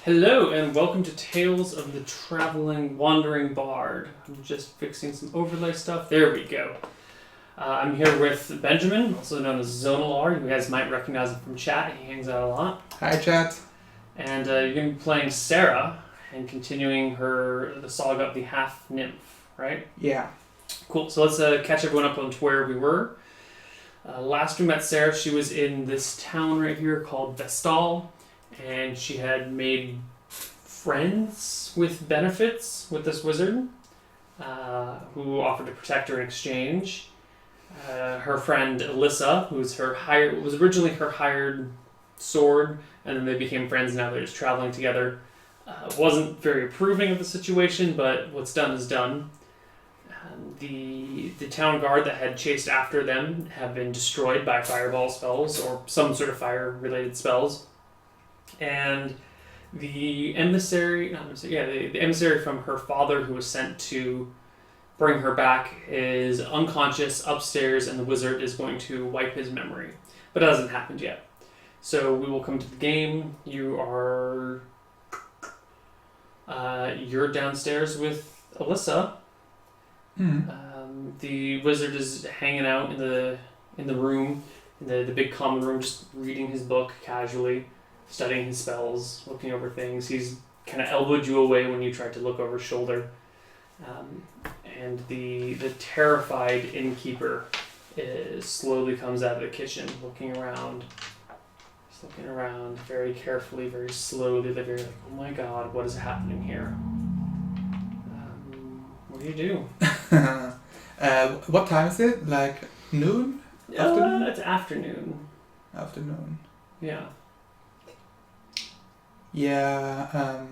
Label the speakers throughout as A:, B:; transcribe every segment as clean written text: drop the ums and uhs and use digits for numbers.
A: Hello and welcome to Tales of the Traveling Wandering Bard. I'm just fixing some overlay stuff. There we go. I'm here with Benjamin, also known as Zonalar. You guys might recognize him from chat. He hangs out a lot.
B: Hi, chat.
A: And you're going to be playing Sarah and continuing the saga of the half-nymph, right?
B: Yeah.
A: Cool. So let's catch everyone up on where we were. Last we met Sarah, she was in this town right here called Vestal. And she had made friends with benefits with this wizard, who offered to protect her in exchange. Her friend Alyssa, was originally her hired sword, and then they became friends. Now they're just traveling together. Wasn't very approving of the situation, but what's done is done. The town guard that had chased after them have been destroyed by fireball spells or some sort of fire-related spells. And the emissary from her father who was sent to bring her back is unconscious upstairs, and the wizard is going to wipe his memory. But it hasn't happened yet. So we will come to the game. You're downstairs with Alyssa. The wizard is hanging out in the room, in the big common room, just reading his book casually. Studying his spells, looking over things. He's kind of elbowed you away when you tried to look over his shoulder. And the terrified innkeeper slowly comes out of the kitchen, looking around. Just looking around very carefully, very slowly. They're very like, oh my god, what is happening here? What do you do?
B: What time is it? Like noon? Afternoon?
A: It's afternoon.
B: Afternoon.
A: Yeah.
B: Yeah,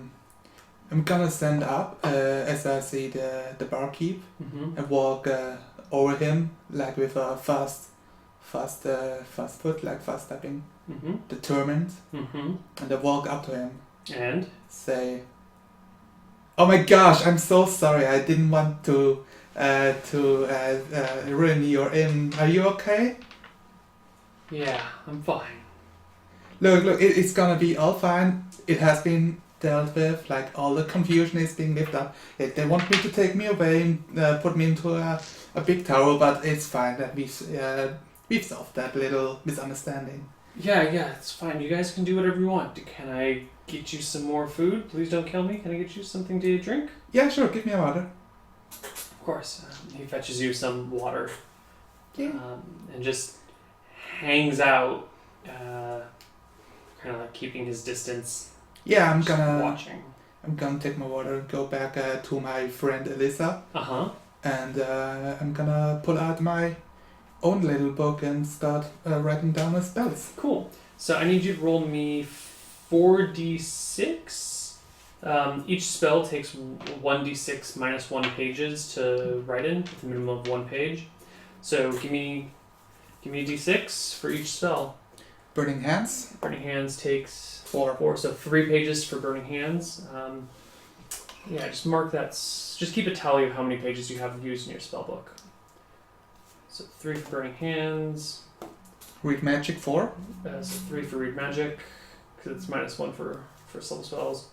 B: I'm gonna stand up as I see the barkeep and walk over him like with a fast foot, like fast stepping, determined, and I walk up to him
A: and
B: say, "Oh my gosh, I'm so sorry. I didn't want to ruin your inn. Are you okay?"
A: Yeah, I'm fine.
B: Look, it's gonna be all fine. It has been dealt with, like all the confusion is being lifted up. They want me to take me away and put me into a big tower, but it's fine that we've solved that little misunderstanding.
A: Yeah, it's fine. You guys can do whatever you want. Can I get you some more food? Please don't kill me. Can I get you something to drink?
B: Yeah, sure, give me a water.
A: Of course. He fetches you some water.
B: Yeah.
A: And just hangs out, kind of like keeping his distance.
B: Yeah, I'm gonna take my water and go back to my friend Alyssa. And I'm gonna pull out my own little book and start writing down my spells.
A: Cool. So I need you to roll me 4d6. Each spell takes 1d6 minus 1 pages to write in, with a minimum of 1 page. So give me a d6 for each spell.
B: Burning Hands?
A: Burning Hands takes
B: 4,
A: so 3 pages for Burning Hands. Just mark that. Just keep a tally of how many pages you have used in your spell book. So 3 for Burning Hands.
B: Read Magic 4.
A: So 3 for Read Magic, because it's minus 1 for level spells.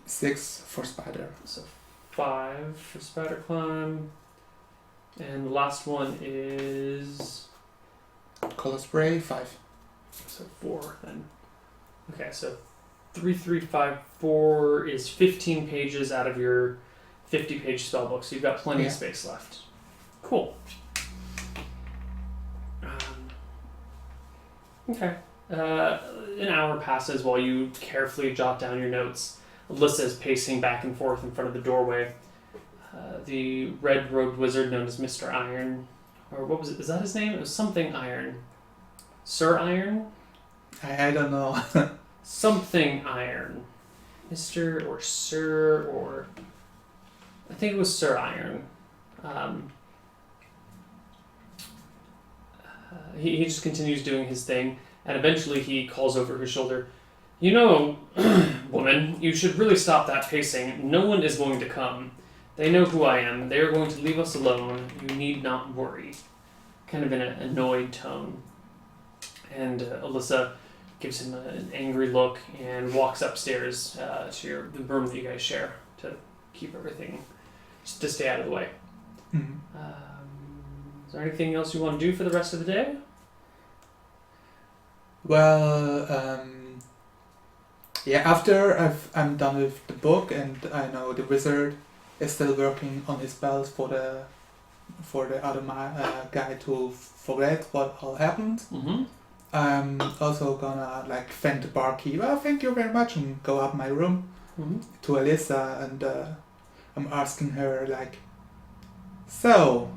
B: 6 for Spider.
A: So 5 for Spider Climb. And the last one is...
B: Color Spray, 5.
A: So 4 then. Okay, so 3, 3, 5, 4 is 15 pages out of your 50-page spellbook, so you've got plenty of space left. Cool. Okay. An hour passes while you carefully jot down your notes. Alyssa is pacing back and forth in front of the doorway. The red-robed wizard known as Mr. Iron, or what was it? Is that his name? It was something Iron. Sir Iron?
B: I don't know.
A: Something Iron. Mr. or Sir or... I think it was Sir Iron. He just continues doing his thing, and eventually he calls over his shoulder, "You know, woman, you should really stop that pacing. No one is going to come. They know who I am. They are going to leave us alone. You need not worry." Kind of in an annoyed tone. And Alyssa gives him an angry look and walks upstairs to the room that you guys share to keep everything, just to stay out of the way.
B: Mhm.
A: Is there anything else you want to do for the rest of the day?
B: Well, yeah, after I'm done with the book and I know the wizard is still working on his spells for the other guy to forget what all happened.
A: Mm-hmm.
B: I'm also gonna like thank the barkeep. Oh, thank you very much, and go up my room to Alyssa, and I'm asking her like, so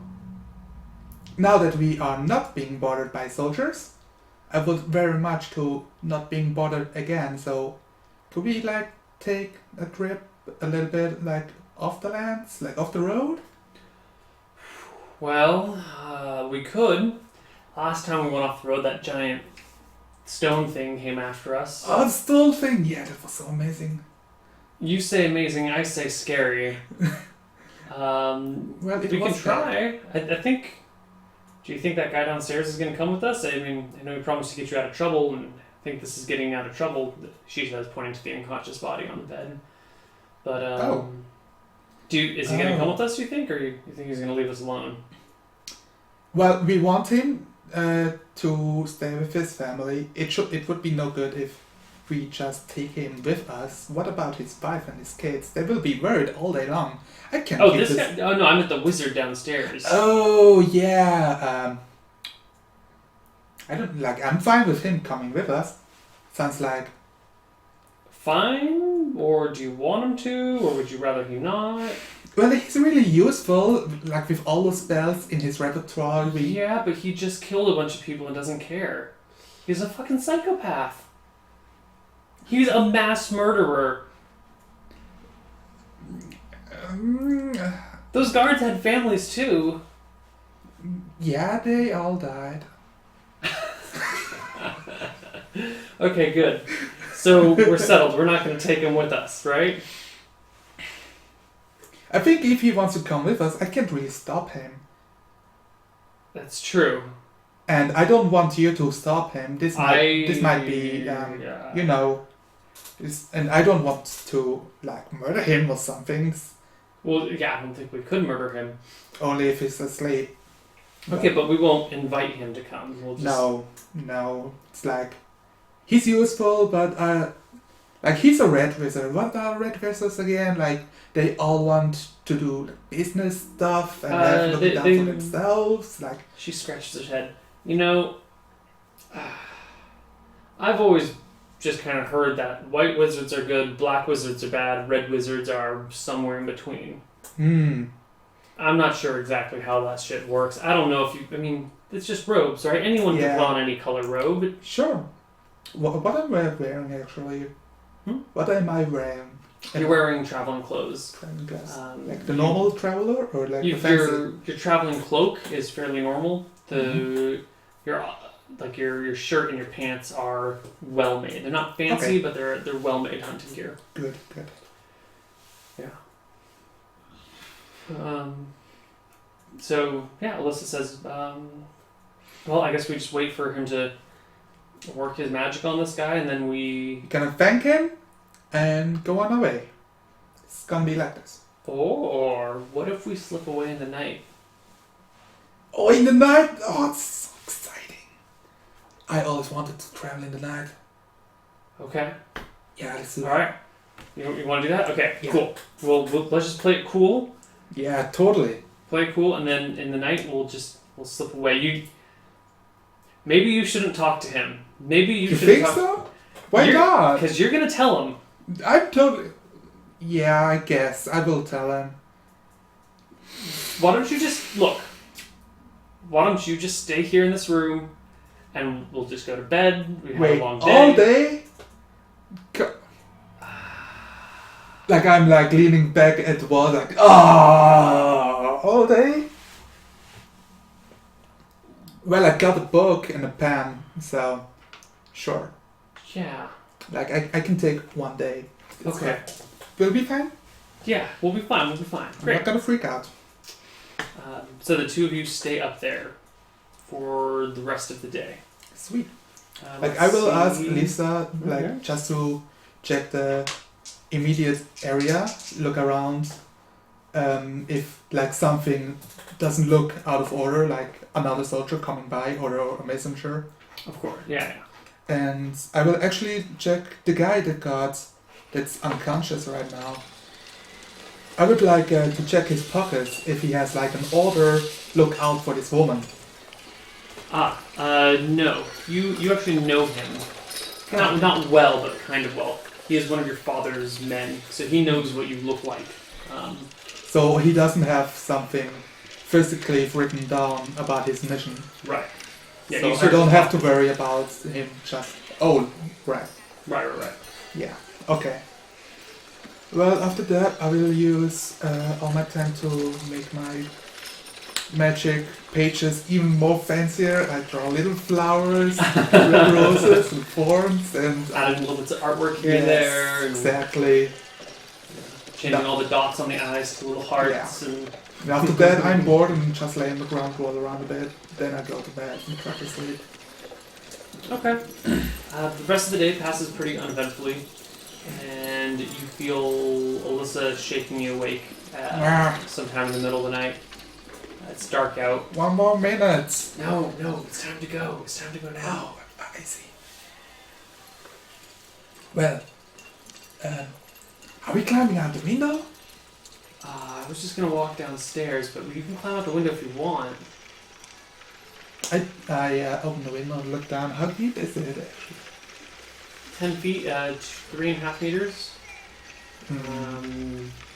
B: now that we are not being bothered by soldiers, I would very much to not being bothered again. So could we like take a trip a little bit like off the lands, like off the road?
A: Well, we could. Last time we went off the road, that giant stone thing came after us.
B: Oh, the stone thing! Yeah, that was so amazing.
A: You say amazing, I say scary.
B: Well, it
A: we can
B: was
A: try. I think. Do you think that guy downstairs is going to come with us? I mean, I know he promised to get you out of trouble, and I think this is getting out of trouble. She says, pointing to the unconscious body on the bed. But is he going to come with us? Do you think, or you think he's going to leave us alone?
B: Well, we want him to stay with his family. It would be no good if we just take him with us. What about his wife and his kids? They will be worried all day long. I can't.
A: Oh, this guy. Oh no, I'm at the wizard downstairs.
B: Oh yeah. I don't like. I'm fine with him coming with us. Sounds like.
A: Fine, or do you want him to, or would you rather he not?
B: Well, he's really useful, like with all the spells in his repertoire.
A: Yeah, but he just killed a bunch of people and doesn't care. He's a fucking psychopath. He's a mass murderer. Those guards had families too.
B: Yeah, they all died.
A: Okay, good. So we're settled. We're not going to take him with us, right?
B: I think if he wants to come with us, I can't really stop him.
A: That's true.
B: And I don't want you to stop him. This might be,
A: yeah.
B: you know, and I don't want to like murder him or something.
A: Well, yeah, I don't think we could murder him.
B: Only if he's asleep.
A: Okay, but we won't invite him to come. We'll just...
B: No. It's like he's useful, but like he's a red wizard. What are red wizards again? Like they all want to do business stuff and have nothing done for themselves. Like
A: she scratches her head. You know, I've always just kind of heard that white wizards are good, black wizards are bad, red wizards are somewhere in between. I'm not sure exactly how that shit works. I don't know if you... I mean, it's just robes, right? Anyone can put on any color robe.
B: Sure. What am I wearing, actually? What am I wearing?
A: You're wearing traveling clothes.
B: Traveling clothes. Like the normal traveler? Or like the fancy?
A: Your traveling cloak is fairly normal. Your shirt and your pants are well made. They're not fancy, but they're well made hunting gear.
B: Good.
A: Yeah. So yeah, Alyssa says, well, I guess we just wait for him to work his magic on this guy, and then we
B: gonna thank him and go on our way. It's gonna be like this.
A: Or what if we slip away in the night?
B: Oh, in the night? Oh, it's so exciting. I always wanted to travel in the night.
A: Okay.
B: Yeah, let's do
A: that. Alright. You want to do that? Okay, yeah. Cool. We'll let's just play it cool.
B: Yeah, totally.
A: Play it cool, and then in the night we'll slip away. Maybe you shouldn't talk to him. Maybe you shouldn't
B: think so? Why not?
A: Because you're gonna tell him.
B: I'm totally... Yeah, I guess. I will tell him.
A: Why don't you just... Look. Why don't you just stay here in this room, and we'll just go to bed. We have a long day.
B: All day? Like I'm like leaning back at the wall like, all day? Well, I got a book and a pen, so sure.
A: Yeah.
B: Like I can take one day.
A: Okay.
B: We'll be fine?
A: Yeah, we'll be fine. Great.
B: I'm not gonna freak out.
A: So the two of you stay up there for the rest of the day.
B: Sweet. Like I will ask
A: see.
B: Lisa, like
A: Okay.
B: just to check the immediate area, look around, if like something doesn't look out of order, like another soldier coming by or a messenger.
A: Of course, yeah.
B: And I will actually check the guy that's unconscious right now. I would like to check his pockets if he has like an order. Look out for this woman.
A: No. You actually know him. Not well, but kind of well. He is one of your father's men, so he knows what you look like.
B: So he doesn't have something physically written down about his mission.
A: Right. Yeah,
B: So
A: you
B: I don't have to worry about him just... Oh, right.
A: Right.
B: Yeah, okay. Well, after that I will use all my time to make my magic pages even more fancier. I draw little flowers, little roses and forms and...
A: Adding little bits of artwork here and
B: Yes,
A: there. And
B: exactly.
A: changing all the dots on the eyes to little hearts. And
B: After that I'm bored and just lay on the ground, roll around a bit. Then I go to bed and try to sleep.
A: Okay. The rest of the day passes pretty uneventfully, and you feel Alyssa shaking you awake sometime in the middle of the night. It's dark out.
B: 1 more minute.
A: No, it's time to go. It's time to go now.
B: Oh, I see. Well, are we climbing out the window?
A: I was just gonna walk downstairs, but you can climb out the window if you want.
B: I open the window and look down. How deep is it?
A: 10 feet, 3.5 meters.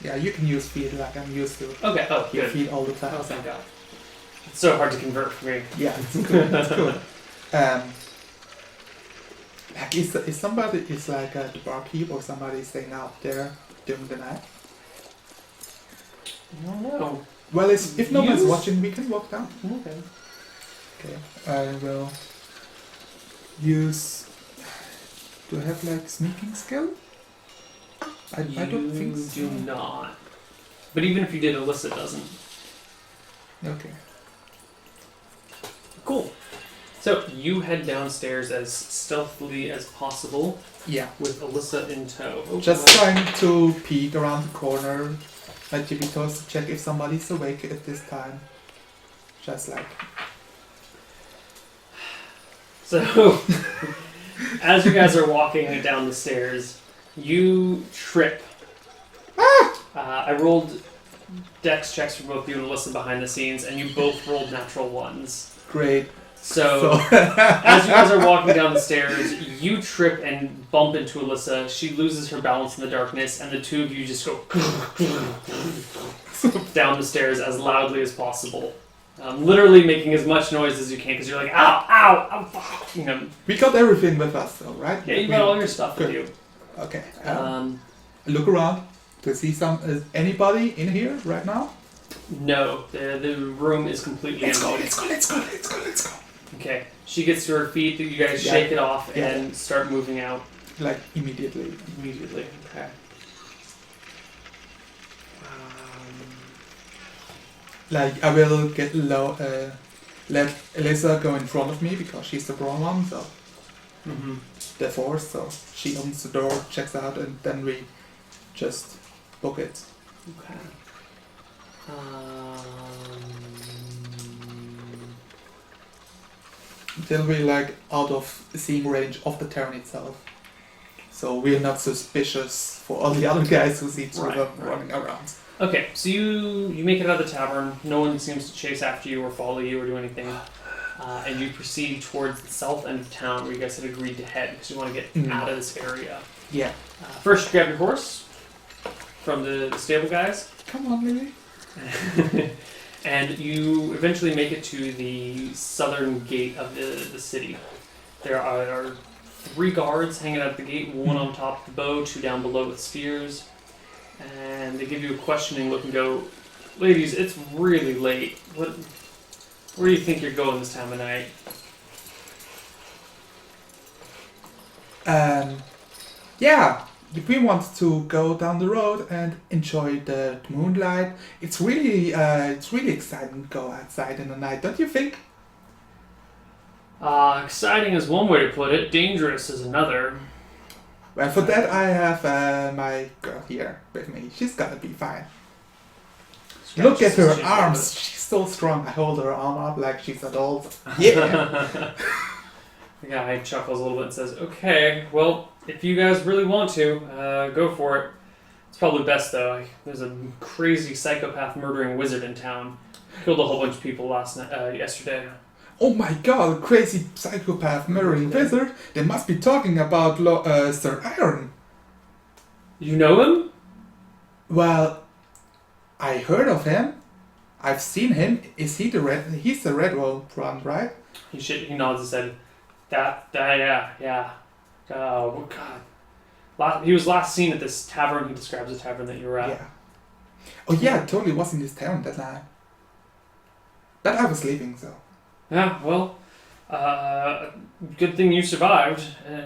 B: Yeah, you can use feet like I'm used to.
A: Okay,
B: Your
A: good.
B: feet all the time.
A: Oh, thank God. It's so hard to convert for me.
B: Yeah, it's good. It's good. Like is somebody like the barkeep or somebody staying out there during the night?
A: I don't know.
B: Well, if no one's
A: Use-
B: watching, we can walk down.
A: Okay.
B: Okay, I will use. Do I have like sneaking skill? I don't think so.
A: You do not. But even if you did, Alyssa doesn't.
B: Okay.
A: Cool. So you head downstairs as stealthily as possible
B: Yeah.
A: with Alyssa in tow. Oh,
B: Just
A: God.
B: trying to peek around the corner, like tippy toes to check if somebody's awake at this time. Just like.
A: So, as you guys are walking down the stairs, you trip. I rolled dex checks for both you and Alyssa behind the scenes, and you both rolled natural ones.
B: Great.
A: So, as you guys are walking down the stairs, you trip and bump into Alyssa. She loses her balance in the darkness, and the two of you just go down the stairs as loudly as possible. Literally making as much noise as you can, because you're like, ow, ow, ow, fuck. You know,
B: We got everything with us though, right?
A: yeah, you got all your stuff with you.
B: Okay.
A: Look
B: Look around to see is anybody in here right now?
A: No, the room is completely empty.
B: Let's go.
A: Okay, she gets to her feet. You guys
B: Yeah.
A: shake it off
B: Yeah.
A: and start moving out
B: Like immediately.
A: immediately. Okay.
B: Like I will get low. Let Elisa go in front of me because she's the wrong one. So
A: Mm-hmm.
B: the force. So she opens the door, checks out, and then we just book it.
A: Okay.
B: Until we're like out of seeing range of the tavern itself. So we're not suspicious for all the other guys who see through them running around.
A: Okay, so you make it out of the tavern. No one seems to chase after you or follow you or do anything. And you proceed towards the south end of town where you guys had agreed to head because you want to get out of this area.
B: Yeah.
A: First, you grab your horse from the stable guys.
B: Come on, Lily.
A: And you eventually make it to the southern gate of the city. There are 3 guards hanging out at the gate, one on top of the bow, 2 down below with spears. And they give you a questioning look and go, "Ladies, it's really late. Where do you think you're going this time of night?"
B: Yeah, we want to go down the road and enjoy the moonlight. It's really exciting to go outside in the night, don't you think?
A: Exciting is one way to put it. Dangerous is another.
B: Well, for that I have my girl here with me. She's gonna be fine. Look at her arms. She's so strong. I hold her arm up like she's adult. Yeah.
A: The guy chuckles a little bit and says, "Okay, well, if you guys really want to, go for it. It's probably best though. There's a crazy psychopath murdering wizard in town. Killed a whole bunch of people yesterday."
B: Oh my god, crazy psychopath murdering wizard. They must be talking about Sir Iron.
A: You know him?
B: Well, I heard of him. I've seen him. Is he the red? He's the red one, right?
A: He nods his head. Yeah. Oh God. He was last seen at this tavern. He describes the tavern that you were at.
B: Yeah. Oh yeah, totally was in this town that night. But I was sleeping, so.
A: Yeah, well, good thing you survived.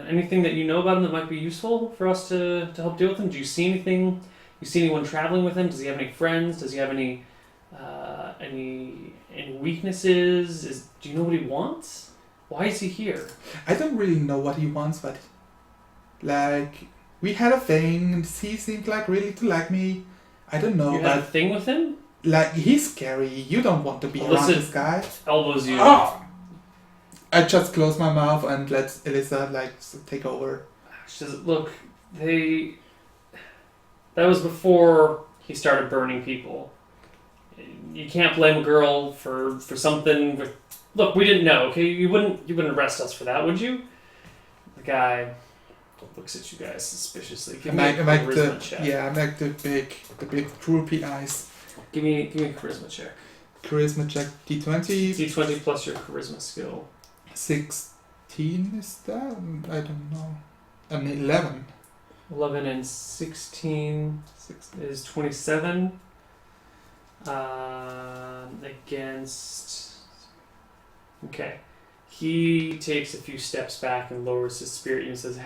A: Anything that you know about him that might be useful for us to help deal with him? Do you see anything? You see anyone traveling with him? Does he have any friends? Does he have any weaknesses? Do you know what he wants? Why is he here?
B: I don't really know what he wants, but like we had a thing, and he seemed like really to like me. I don't know.
A: You had a thing with him?
B: Like he's scary. You don't want to be around this guy.
A: Elbows you.
B: Oh! I just close my mouth and let Elisa take over.
A: She says, "Look, that was before he started burning people. You can't blame a girl for something with... Look, we didn't know, okay? You wouldn't arrest us for that, would you?" The guy looks at you guys suspiciously. Give me a charisma check.
B: Yeah, I'm like the big droopy eyes.
A: Give me a charisma check.
B: Charisma check D20.
A: D20 plus your charisma skill.
B: 16 is that? I don't know. 11.
A: 11 and 16 is 27. Against... Okay. He takes a few steps back and lowers his spirit and says,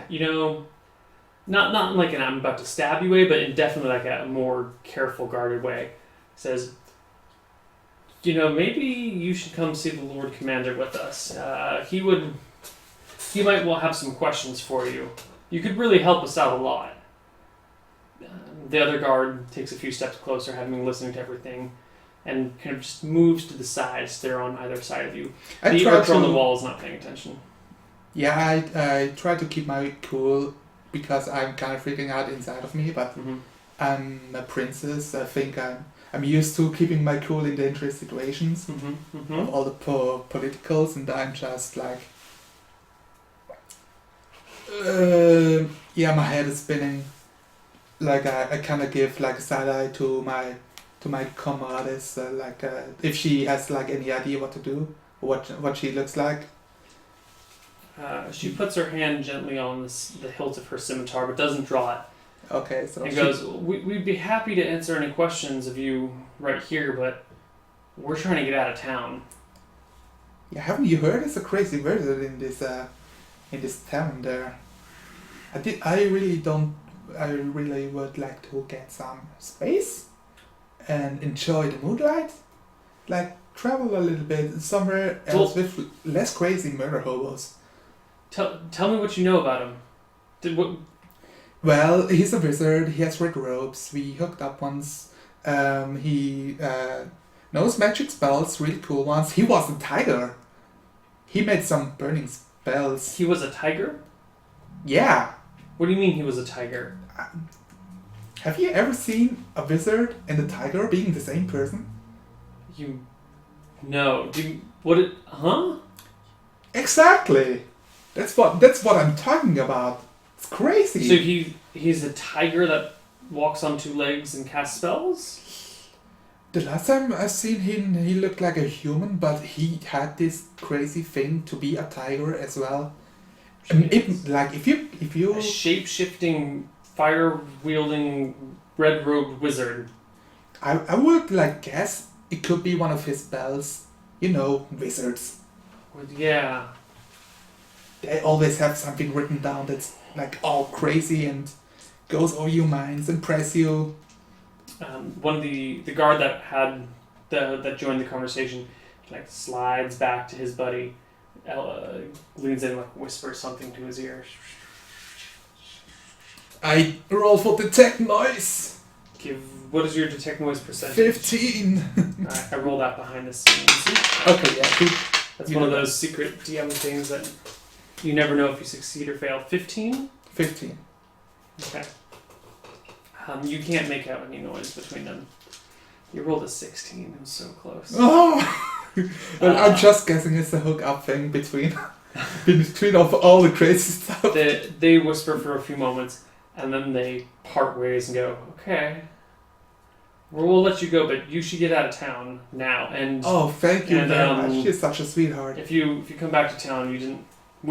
A: not in like an I'm about to stab you way, but in definitely like a more careful, guarded way. Says, maybe you should come see the Lord Commander with us. He might well have some questions for you. You could really help us out a lot. The other guard takes a few steps closer, having been listening to everything, and kind of just moves to the side, so they're on either side of you. The archer on the wall is not paying attention.
B: Yeah, I try to keep my cool because I'm kind of freaking out inside of me, but I'm a princess. I think I'm used to keeping my cool in dangerous situations of all the politicals, and I'm just like, my head is spinning. Like I kind of give like a side eye to my comrades, if she has like any idea what to do, what she looks like.
A: She puts her hand gently on the hilt of her scimitar, but doesn't draw it.
B: Okay, so
A: and goes, we'd be happy to answer any questions of you right here, but we're trying to get out of town.
B: Yeah, haven't you heard? It's a crazy wizard in this town there. I really would like to get some space and enjoy the moonlight. Like travel a little bit somewhere else with less crazy murder hobos.
A: Tell me what you know about him.
B: Well, he's a wizard. He has red robes. We hooked up once. He knows magic spells, really cool ones. He was a tiger. He made some burning spells.
A: He was a tiger?
B: Yeah.
A: What do you mean he was a tiger?
B: Have you ever seen a wizard and a tiger being the same person?
A: No. Huh?
B: Exactly. That's what I'm talking about. It's crazy.
A: So he's a tiger that walks on two legs and casts spells?
B: The last time I seen him, he looked like a human, but he had this crazy thing to be a tiger as well. If you
A: a shape-shifting, fire-wielding, red-robed wizard.
B: I would guess it could be one of his spells. Wizards.
A: Yeah.
B: They always have something written down that's all crazy and goes over your minds and press you.
A: One of the guard that joined the conversation slides back to his buddy leans in, like whispers something to his ear.
B: I roll for detect noise.
A: What is your detect noise percentage?
B: 15.
A: Alright, I roll that behind the scenes.
B: Okay, yeah.
A: That's one of those secret DM things that you never know if you succeed or fail. 15?
B: 15.
A: Okay. You can't make out any noise between them. You rolled a 16. It was so close.
B: Oh! Well, I'm just guessing it's a hook-up thing between of all the crazy stuff.
A: They whisper for a few moments, and then they part ways and go, okay, we'll let you go, but you should get out of town now. And
B: oh, thank you very much. She's such a sweetheart.
A: If you come back to town, we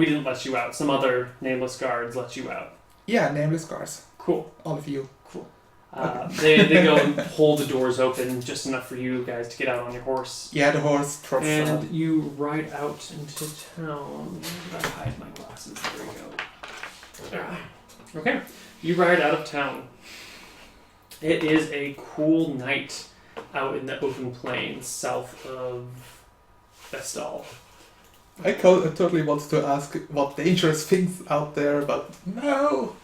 A: didn't let you out. Some other nameless guards let you out.
B: Yeah, nameless guards.
A: Cool.
B: All of you.
A: Cool. They go and pull the doors open just enough for you guys to get out on your horse.
B: Yeah, the horse trots
A: and
B: out.
A: you ride out into town. Where did I hide my glasses? There we go. Okay. You ride out of town. It is a cool night out in the open plains south of Vestal.
B: I totally wanted to ask what dangerous things out there, but no.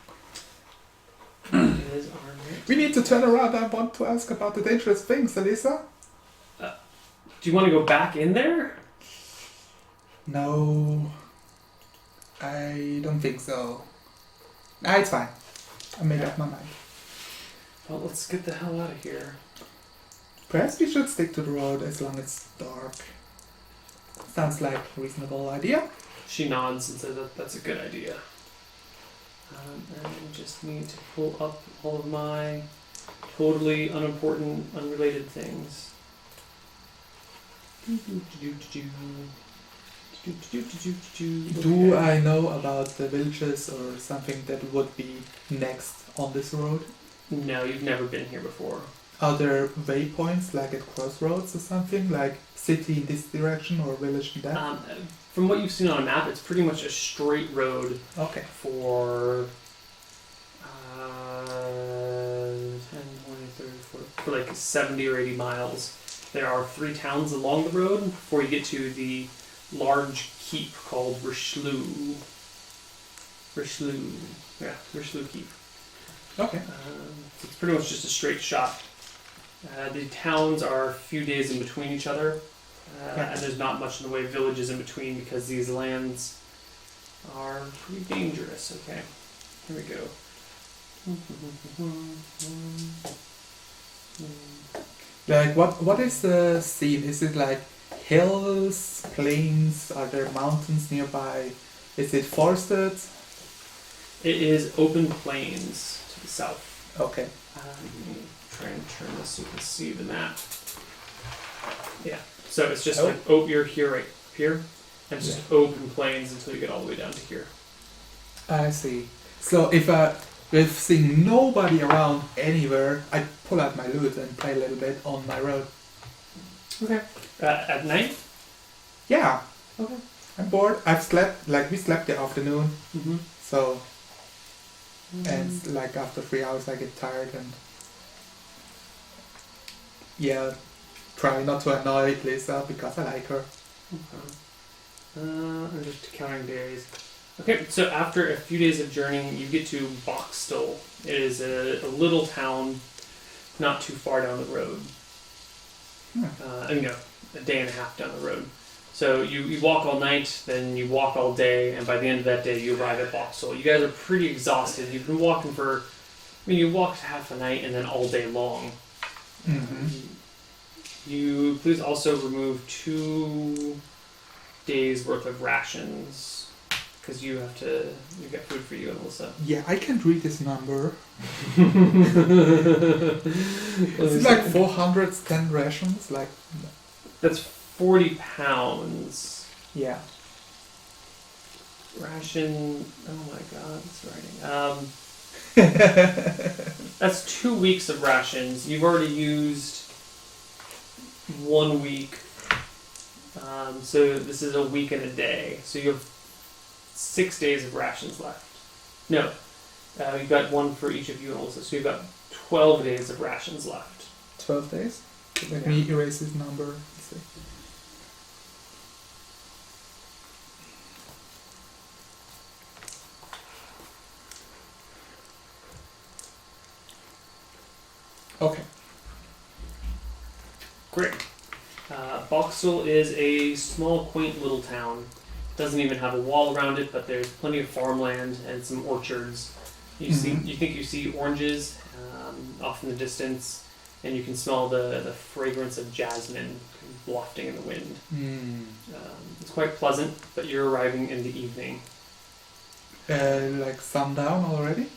A: It is our night.
B: We need to turn around. I want to ask about the dangerous things, Elisa.
A: Do you want to go back in there?
B: No. I don't think so. Nah, it's fine. I made up my mind.
A: Well, let's get the hell out of here.
B: Perhaps we should stick to the road as long as it's dark. Sounds like a reasonable idea.
A: She nods and says that's a good idea. And I just need to pull up all of my totally unimportant, unrelated things.
B: Do I know about the villages or something that would be next on this road?
A: No, you've never been here before.
B: Are there waypoints like at crossroads or something? Like city in this direction or village in that?
A: From what you've seen on a map, it's pretty much a straight road
B: Okay.
A: for 10, 20, 30, 40, for like 70 or 80 miles. There are 3 towns along the road before you get to the large keep called Richelieu. Richelieu Keep.
B: Okay.
A: So it's pretty much just a straight shot. The towns are a few days in between each other, and there's not much in the way of villages in between because these lands are pretty dangerous. Okay, here we go.
B: Like what is the scene? Is it like hills, plains? Are there mountains nearby? Is it forested?
A: It is open plains to the south.
B: Okay.
A: Let me try and turn this so you can see the map. Yeah. So it's just like you're here, right here, and it's just open plains until you get all the way down to here.
B: I see. So if seeing nobody around anywhere, I pull out my lute and play a little bit on my road.
A: Okay. At night?
B: Yeah.
A: Okay.
B: I'm bored. I've slept, we slept the afternoon.
A: Mm-hmm.
B: So, and like after 3 hours I get tired and try not to annoy Lisa because I like her.
A: Okay. I'm just counting days. Okay, so after a few days of journeying, you get to Voxel. It is a little town not too far down the road. A day and a half down the road. So you walk all night, then you walk all day, and by the end of that day, you arrive at Voxel. You guys are pretty exhausted. You've been walking you walked half a night and then all day long.
B: Mm-hmm.
A: You please also remove 2 days worth of rations, because you've got food for you and Alyssa.
B: Yeah, I can't read this number. It's like 410 rations, like...
A: That's 40 pounds.
B: Yeah.
A: Ration... Oh my god, it's writing. That's 2 weeks of rations. You've already used 1 week. So this is a week and a day. So you have 6 days of rations left. No. You've got 1 for each of you and Alyssa. So you've got 12 days of rations left.
B: 12 days? Let me erase this number. Let's see. Okay.
A: Great. Voxel is a small, quaint little town. Doesn't even have a wall around it, but there's plenty of farmland and some orchards. You think you see oranges off in the distance, and you can smell the fragrance of jasmine wafting in the wind. It's quite pleasant, but you're arriving in the evening.
B: Like sundown already?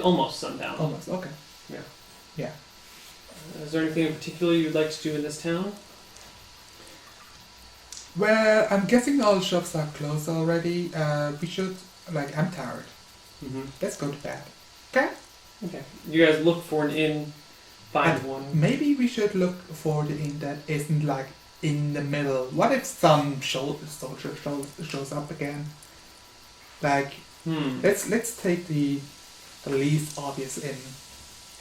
A: Almost sundown.
B: Almost, okay. Yeah.
A: Is there anything in particular you'd like to do in this town?
B: Well, I'm guessing all shops are closed already. We should, like, I'm tired. Let's go to bed. Okay?
A: Okay. You guys look for an inn, find one.
B: Maybe we should look for the inn that isn't, like, in the middle. What if some soldier shows up again? Like, let's take the least obvious inn.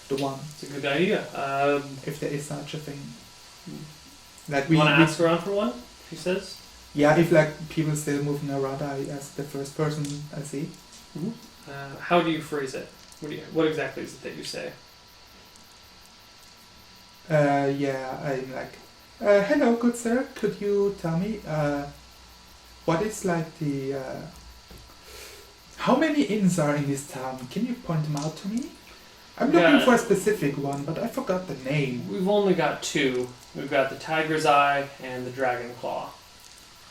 B: The one.
A: It's a good idea.
B: If there is such a thing. Like
A: you want to ask around for one? He says.
B: Yeah, if like people still moving around, I ask the first person I see.
A: How do you phrase it? What exactly is it that you say?
B: Yeah, I'm like, hello, good sir. Could you tell me, what is like the, how many inns are in this town? Can you point them out to me? I'm looking for a specific one, but I forgot the name.
A: We've only got two. We've got the Tiger's Eye and the Dragon Claw.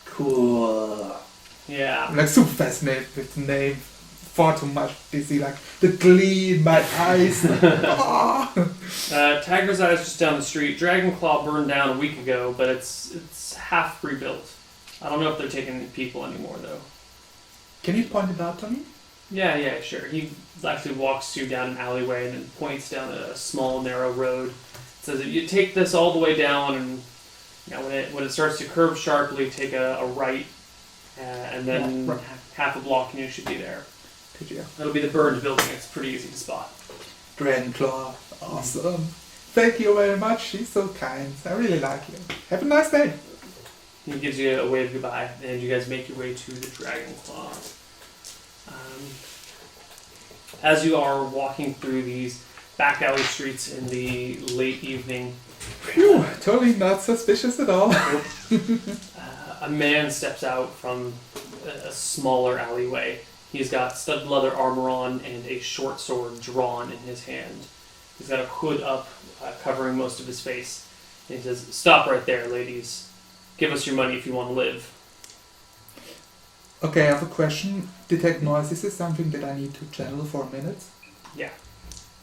B: Cool.
A: Yeah.
B: I'm like super fascinated with the name. Far too much busy, like the glee in my eyes.
A: Tiger's Eye is just down the street. Dragon Claw burned down a week ago, but it's half rebuilt. I don't know if they're taking any people anymore though.
B: Can you point it out to me?
A: Yeah, sure. He actually walks you down an alleyway and then points down a small, narrow road. Says that you take this all the way down, and when it starts to curve sharply, take a right, and then half a block, and you should be there.
B: Good deal.
A: It'll be the burned building. It's pretty easy to spot.
B: Dragon Claw, awesome. Thank you very much. She's so kind. I really like you. Have a nice day.
A: He gives you a wave goodbye, and you guys make your way to the Dragon Claw. As you are walking through these back alley streets in the late evening,
B: phew, totally not suspicious at all.
A: a man steps out from a smaller alleyway. He's got stud leather armor on and a short sword drawn in his hand. He's got a hood up, covering most of his face. And he says, "Stop right there, ladies. Give us your money if you want to live."
B: Okay, I have a question. Detect noise. Is this something that I need to channel for a minute?
A: Yeah.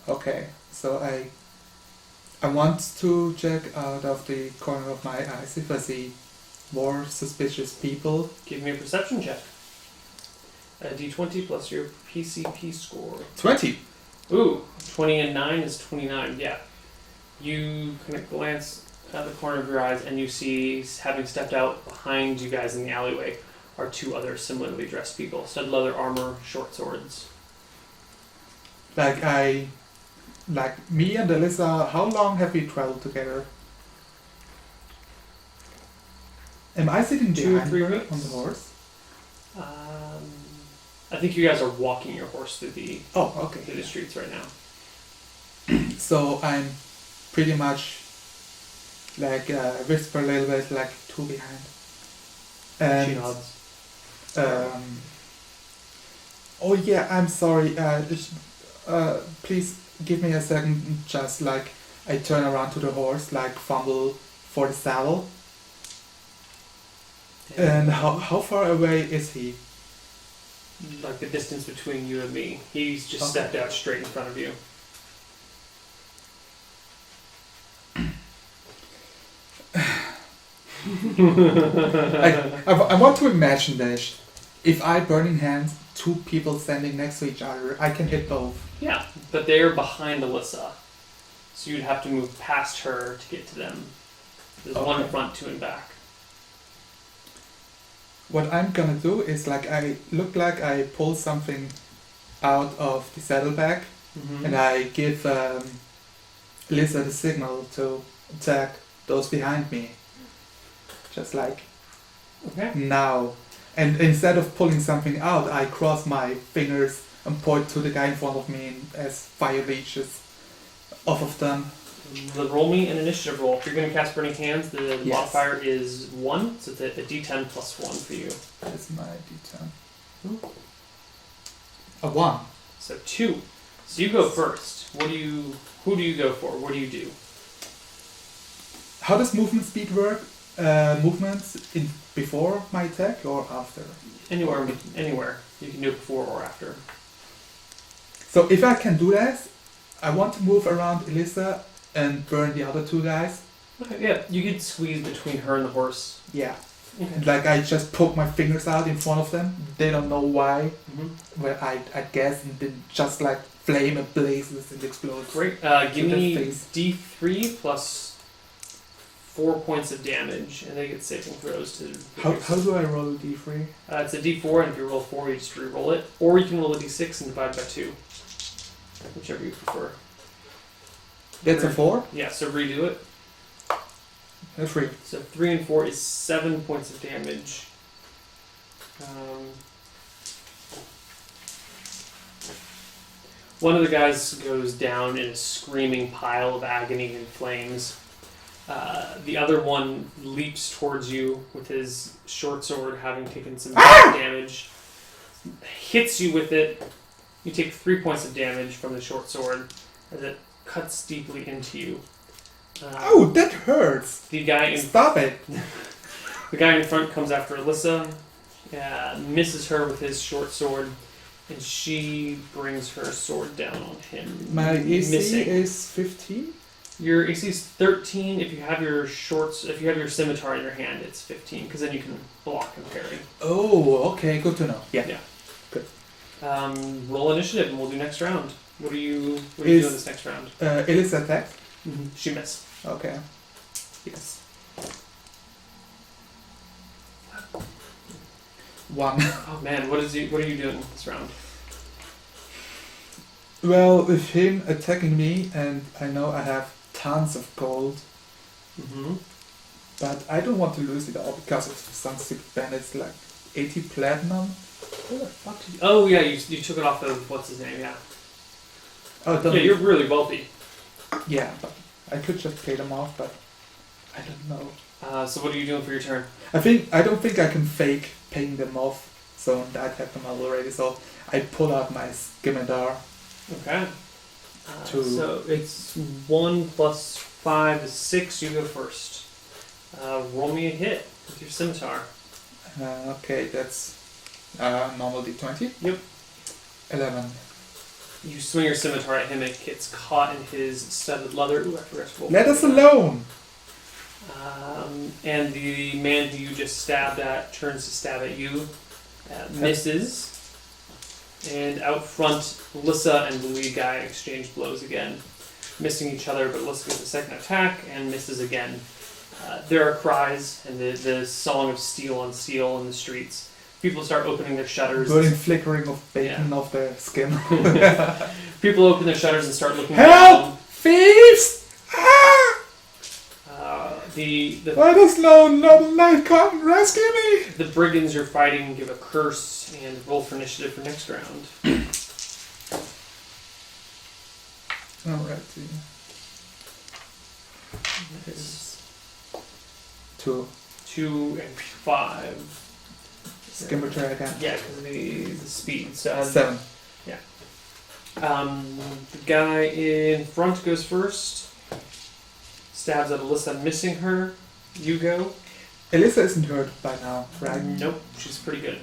B: Okay, so I want to check out of the corner of my eyes if I see more suspicious people.
A: Give me a perception check. A d20 plus your PCP score.
B: 20!
A: Ooh, 20 and 9 is 29, yeah. You kind of glance at the corner of your eyes and you see, having stepped out behind you guys in the alleyway, are two other similarly dressed people. Stud leather armor, short swords.
B: Like me and Alyssa, how long have we traveled together? Am I sitting
A: 2 or
B: behind
A: 3
B: her
A: weeks
B: on the horse?
A: I think you guys are walking your horse through the through the streets right now.
B: So I'm pretty much like whisper a little bit, like two behind. And
A: she nods.
B: Oh yeah, I'm sorry. Please give me a second. Just like I turn around to the horse, like fumble for the saddle. And how far away is he?
A: Like the distance between you and me. He's just stepped out straight in front of you.
B: I want to imagine this. If I burning hands, two people standing next to each other, I can hit both.
A: Yeah, but they're behind Alyssa. So you'd have to move past her to get to them. There's one in front, two in back.
B: What I'm gonna do is like I look like I pull something out of the saddlebag and I give Alyssa the signal to attack those behind me. Just like now. And instead of pulling something out, I cross my fingers and point to the guy in front of me as fire leeches off of them.
A: Roll me an initiative roll. If you're going to cast Burning Hands, the
B: Yes.
A: modifier is 1, so it's a d10 plus 1 for you.
B: That's my d10. A 1.
A: So 2. So you go first. Who do you go for? What do you do?
B: How does movement speed work? Movements in before my attack or after?
A: Anywhere. You can do it before or after.
B: So if I can do that, I want to move around Elisa and burn the other 2 guys.
A: Okay, yeah, you could squeeze between her and the horse.
B: Yeah.
A: Okay.
B: Like I just poke my fingers out in front of them. They don't know why.
A: Mm-hmm.
B: Well, I guess, and then just like flame and blazes and explodes.
A: Great. Give
B: To
A: me
B: their face.
A: D3 plus 4 points of damage, and they get saving throws to.
B: How do I roll a d3?
A: It's a D4, and if you roll 4, you just re-roll it, or you can roll a D6 and divide by 2, whichever you prefer.
B: That's a 4?
A: Yeah. So redo it.
B: A 3.
A: So 3 and 4 is 7 points of damage. One of the guys goes down in a screaming pile of agony and flames. The other one leaps towards you with his short sword, having taken some damage. Hits you with it. You take 3 points of damage from the short sword as it cuts deeply into you.
B: Oh, that hurts!
A: The guy in
B: Stop it!
A: The guy in front comes after Alyssa, misses her with his short sword, and she brings her sword down on him.
B: My AC
A: missing.
B: is 15?
A: Your AC is 13. If you have your scimitar in your hand, it's 15, because then you can block and parry.
B: Oh, okay, good to know. Yeah. Good.
A: Roll initiative, and we'll do next round. What are you doing this next round?
B: Elisa attack?
A: She missed.
B: Okay. Yes. 1.
A: Oh man, what are you doing this round?
B: Well, with him attacking me, and I know I have tons of gold, but I don't want to lose it all because of some stupid bandits like 80 platinum.
A: Where the fuck did you... Oh yeah, you took it off of what's his name? Yeah.
B: Oh,
A: Yeah, you're really wealthy.
B: Yeah, but I could just pay them off, but I don't know.
A: So what are you doing for your turn?
B: I don't think I can fake paying them off, so I have them already. So I pull out my scimitar.
A: Okay.
B: Two.
A: So it's 1 plus 5 is 6. You go first. Roll me a hit with your scimitar.
B: Okay, that's normal d20.
A: Yep.
B: 11.
A: You swing your scimitar at him. It gets caught in his studded leather. Ooh, I forgot to roll.
B: Let us alone.
A: And the man who you just stabbed at turns to stab at you. Misses. And out front, Lissa and the lead guy exchange blows again, missing each other, but Lissa gets a second attack and misses again. There are cries and the song of steel on steel in the streets. People start opening their shutters.
B: Burning flickering of bacon off their skin.
A: People open their shutters and start looking
B: Help!
A: down.
B: Thieves! Ah! Why does no noble knight come and rescue me?
A: The brigands you're fighting give a curse and roll for initiative for next round.
B: Alright.
A: It's
B: 2.
A: 2 and 5.
B: Scimitar again.
A: Yeah, because of the speed. So
B: 7.
A: The guy in front goes first. Stabs at Alyssa, missing her. You go.
B: Elisa isn't hurt by now, right?
A: Nope, she's pretty good.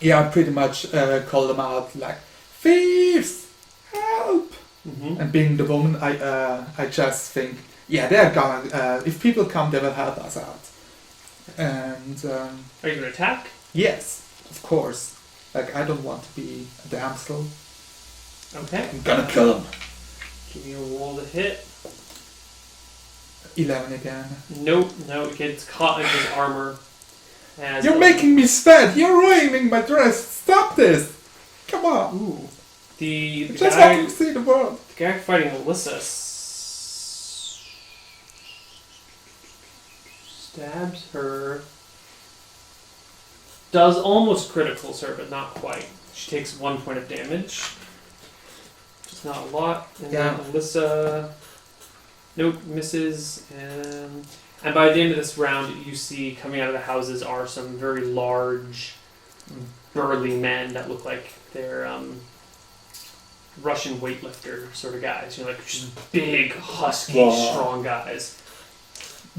B: Yeah, I pretty much call them out like, thieves! Help! And being the woman, I just think, yeah, they're gonna, if people come, they will help us out. And,
A: Are you going to attack?
B: yes, of course. Like, I don't want to be a damsel.
A: Okay.
B: I'm gonna kill him.
A: Give me a roll to hit.
B: 11 again.
A: Nope, no, it gets caught in his armor.
B: You're making me sweat! You're ruining my dress! Stop this! Come on!
A: Ooh. The
B: Just
A: guy,
B: want to see the world!
A: the guy fighting Alyssa stabs her. Does almost criticals her, but not quite. She takes 1 point of damage. Just not a lot. And
B: Yeah.
A: then Alyssa, nope, misses. And by the end of this round, you see coming out of the houses are some very large, burly men that look like they're Russian weightlifter sort of guys. You know, like just big, husky,
B: Wow.
A: strong guys.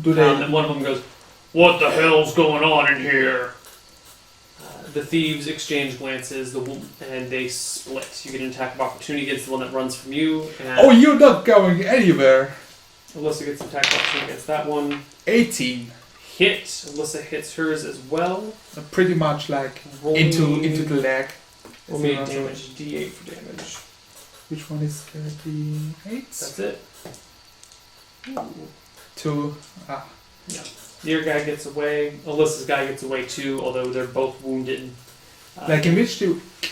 B: Do they?
A: And one of them goes, "What the hell's going on in here?" The thieves exchange glances, and they split. You get an attack of opportunity against the one that runs from you. And
B: Oh, you're not going anywhere.
A: Alyssa gets an attack of opportunity against that one.
B: 18.
A: Hit. Alyssa hits hers as well.
B: Pretty much like
A: Roll
B: into
A: me-
B: the leg.
A: Roll me damage. D8 for damage.
B: Which one is 38?
A: That's it. Ooh.
B: 2.
A: Yeah. Your guy gets away. Alyssa's guy gets away too, although they're both wounded.
B: Like in which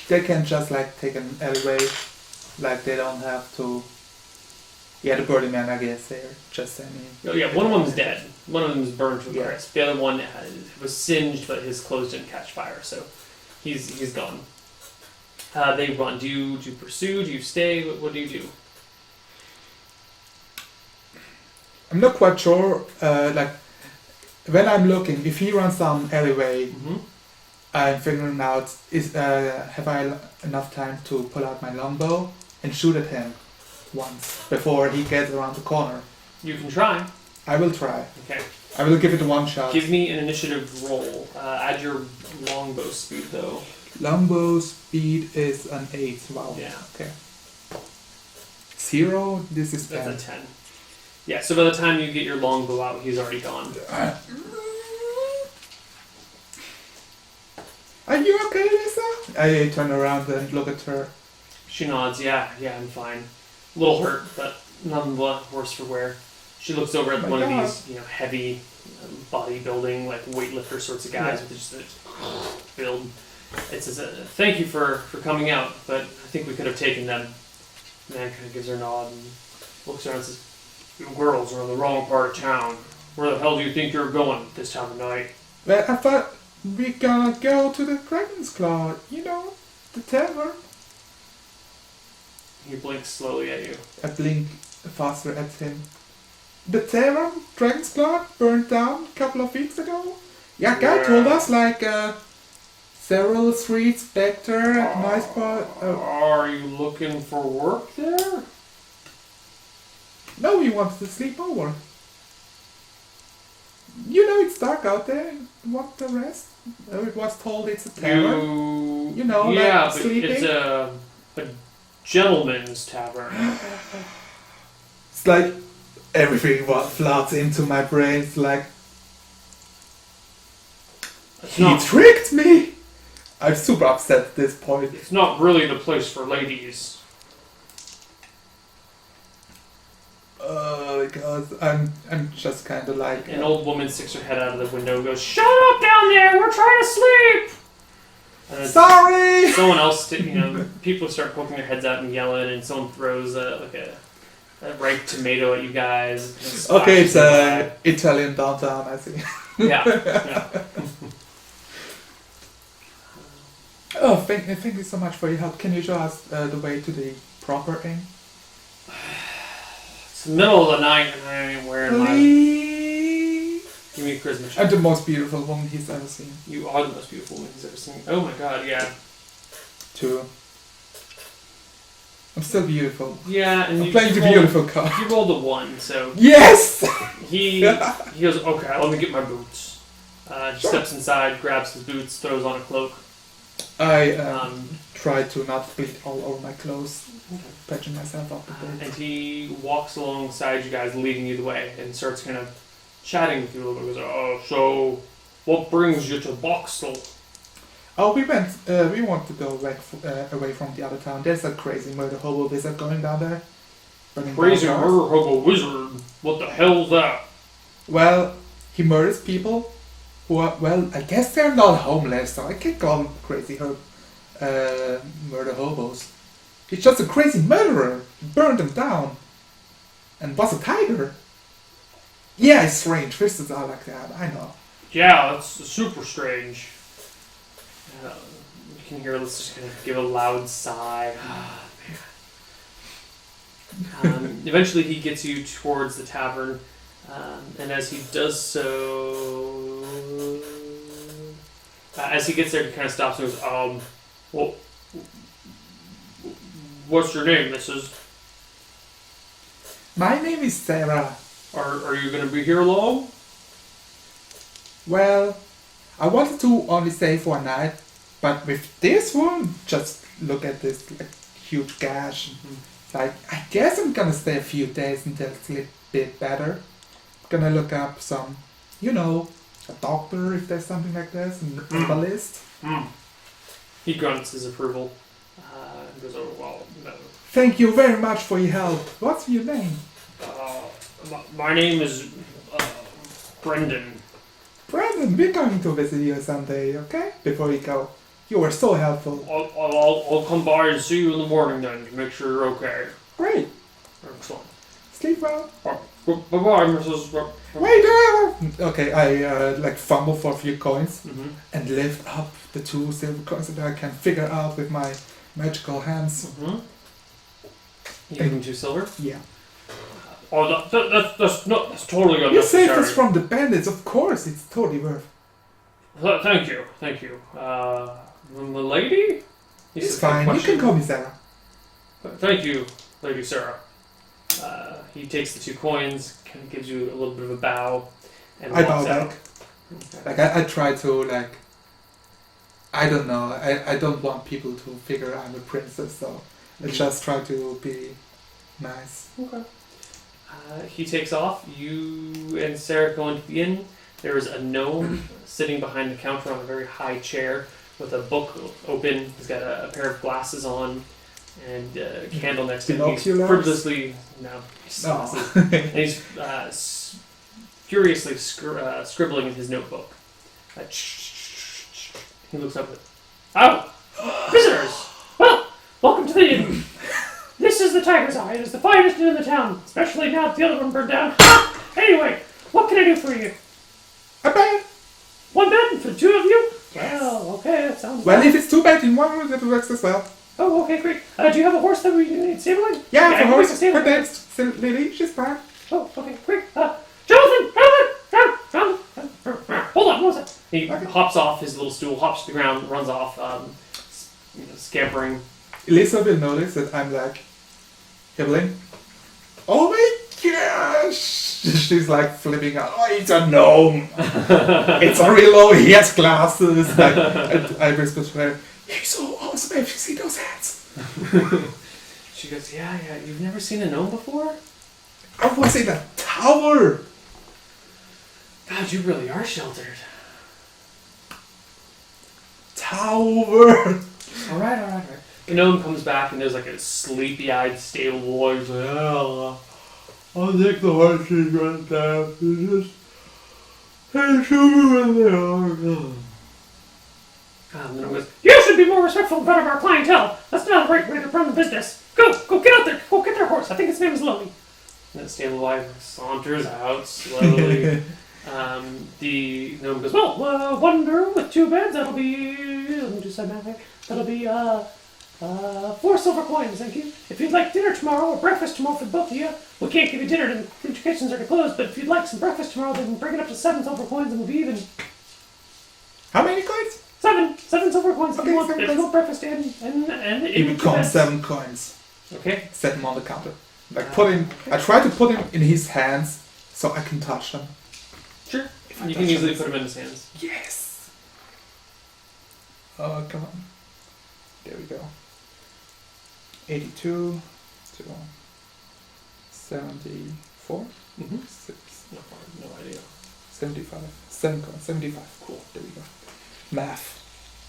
B: they can just like take an alleyway. Like they don't have to. Yeah, the burning man, I guess they're just
A: Oh, yeah, one of them's dead. One of them's burned to a
B: Yeah.
A: crisp. The other one was singed, but his clothes didn't catch fire, so he's gone. They run. Do you pursue? Do you stay? What do you do?
B: I'm not quite sure. Like when I'm looking, if he runs down alleyway,
A: Mm-hmm.
B: I'm figuring out have I enough time to pull out my longbow and shoot at him once before he gets around the corner.
A: You can try.
B: I will try.
A: Okay.
B: I will give it a one shot.
A: Give me an initiative roll. Add your longbow speed, though.
B: Longbow speed is an 8. Wow.
A: Yeah.
B: Okay. 0. This is 10.
A: That's a 10. Yeah, so by the time you get your longbow out, he's already gone.
B: Are you okay, Lisa? I turn around and look at her.
A: She nods. Yeah, I'm fine. A little hurt, but none the worse for wear. She looks over at
B: My
A: one
B: God.
A: of these, heavy bodybuilding, like weightlifter sorts of guys with just a build. It says, "Thank you for coming out, but I think we could have taken them." Man kind of gives her a nod and looks around and says, "You girls are in the wrong part of town. Where the hell do you think you're going this time of night?"
B: Well, I thought we're gonna go to the Dragon's Claw. You know, the tavern.
A: He blinks slowly at you.
B: I blink faster at him. The tavern, Dragon's Claw, burned down a couple of weeks ago. Yeah, guy told us like several streets back there at nice part.
A: Are you looking for work there?
B: No, we wanted to sleep over. You know it's dark out there. What the rest? It was told it's a tavern. You know,
A: yeah,
B: like
A: but
B: sleeping.
A: it's a gentleman's tavern.
B: It's like everything what floods into my brain. It's like
A: It's
B: he
A: not,
B: tricked me. I'm super upset at this point.
A: it's not really the place for ladies.
B: Because I'm just kind of like
A: An old woman sticks her head out of the window and goes, "Shut up down there! We're trying to sleep!" And then
B: sorry.
A: someone else, people start poking their heads out and yelling, and someone throws a ripe tomato at you guys. And it
B: Okay, it's
A: splashes
B: Italian downtown. I see.
A: in the eye. Yeah.
B: Oh, thank you so much for your help. Can you show us the way to the proper inn?
A: It's the middle of the night, and I ain't wearing my.
B: Please.
A: Give me a charisma check.
B: I'm the most beautiful woman he's ever seen.
A: You are the most beautiful woman he's ever seen. Oh my god, yeah.
B: 2. I'm still beautiful.
A: Yeah, and
B: I'm
A: you
B: playing the
A: rolled-
B: beautiful card.
A: You rolled a 1, so
B: Yes!
A: he goes, "Okay, let me get my boots." He steps inside, grabs his boots, throws on a cloak.
B: I
A: Um,
B: try to not bleed all over my clothes,
A: Okay.
B: patching myself up a bit.
A: And he walks alongside you guys, leading you the way, and starts kind of chatting with you a little bit. He goes, "Oh, so what brings you to Voxel?"
B: Oh, we want to go away from the other town. There's a crazy murder hobo wizard going down there. burning
A: Crazy
B: down
A: murder
B: cars.
A: hobo wizard. What the hell's that?
B: Well, he murders people who are, well, I guess they're not homeless, so I can't call them crazy murder hobos. He's just a crazy murderer. He burned them down. And was a tiger. Yeah, it's strange. Wizards are like that, I know.
A: Yeah, that's super strange. You can hear, let's just kind of give a loud sigh. Eventually, he gets you towards the tavern, and as he does so, as he gets there, he kind of stops and goes, well, what's your name, Mrs.?
B: My name is Sarah.
A: Are you going to be here long?
B: Well, I wanted to only stay for a night, but with this one, just look at this like huge gash. Like, I guess I'm gonna stay a few days until it's a little bit better. Gonna look up some, a doctor if there's something like this in the list.
A: He grunts his approval. And goes, oh, well, no.
B: Thank you very much for your help. What's your name?
A: My name is Brendan.
B: Brandon, we're going to visit you someday, okay? Before you go. You were so helpful.
A: I'll come by and see you in the morning then to make sure you're okay.
B: Great.
A: Excellent.
B: Sleep well.
A: Bye-bye, Mrs.
B: Wait, okay, I fumble for a few coins
A: Mm-hmm.
B: and lift up the 2 silver coins that I can figure out with my magical hands.
A: Mm-hmm. You give him 2 silver?
B: Yeah.
A: That's totally unnecessary.
B: You saved us from the bandits, of course, it's totally worth.
A: Thank you. The lady?
B: It's fine, you can call me Sarah.
A: Thank you, Lady Sarah. He takes the 2 coins, kind of gives you a little bit of a bow, and
B: I
A: walks
B: bow
A: out.
B: back. I try to, I don't know, I don't want people to figure I'm a princess, so I just try to be nice.
A: Okay. He takes off. You and Sarah go into the inn. There is a gnome sitting behind the counter on a very high chair with a book open. He's got a pair of glasses on and a candle next to him. He's frivolously... No. And he's furiously scribbling in his notebook. He looks up at... Oh! Visitors! Well, welcome to the inn. This is the Tiger's Eye. It is the finest inn in the town, especially now that the other one burned down. Ha! Anyway, what can I do for you?
B: A bed!
A: 1 bed for 2 of you?
B: Yes.
A: Well, okay, that sounds
B: Well,
A: bad.
B: if it's 2 beds in 1 room, that works as well.
A: Oh, okay, great. Do you have a horse that we need stabling?
B: Yeah,
A: I
B: for
A: can
B: horse,
A: make a stable.
B: for next lady, she's fine.
A: Oh, okay, great. Jonathan! Hold on, what was that? He hops off his little stool, hops to the ground, runs off, scampering.
B: Elisa will notice that I'm hibbling. Oh my gosh! She's flipping out. Oh, it's a gnome! It's a real low, he has glasses. I whisper to her, he's so awesome, have you seen those hats?
A: She goes, yeah, you've never seen a gnome before?
B: I was in a tower!
A: God, you really are sheltered.
B: Tower!
A: Alright. The gnome comes back and there's a sleepy-eyed stable boy who's like, oh, I'll take the horses right down. Hey, show me where they are. And the gnome goes, you should be more respectful in front of our clientele. That's not a right way to run the business. Go get out there. Go get their horse. I think its name is Lily. And the stable boy saunters out slowly. The gnome goes, well, 1 room with 2 beds. That'll be, let me do some math here. That'll be, 4 silver coins, thank you. If you'd like dinner tomorrow or breakfast tomorrow for both of you, we can't give you dinner, the future kitchens are closed, but if you'd like some breakfast tomorrow, then bring it up to 7 silver coins and we'll be even.
B: How many coins?
A: 7 silver coins
B: Okay,
A: if you want breakfast and
B: It becomes 7 coins.
A: Okay.
B: Set them on the counter. I try to put him in his hands so I can touch them.
A: Sure. You can easily put them in his hands.
B: Yes! Oh, come on. There we go. 82 to 74.
A: Mm-hmm.
B: 6.
A: No idea.
B: 75. 7 coins. 75. Cool. There we go. Math.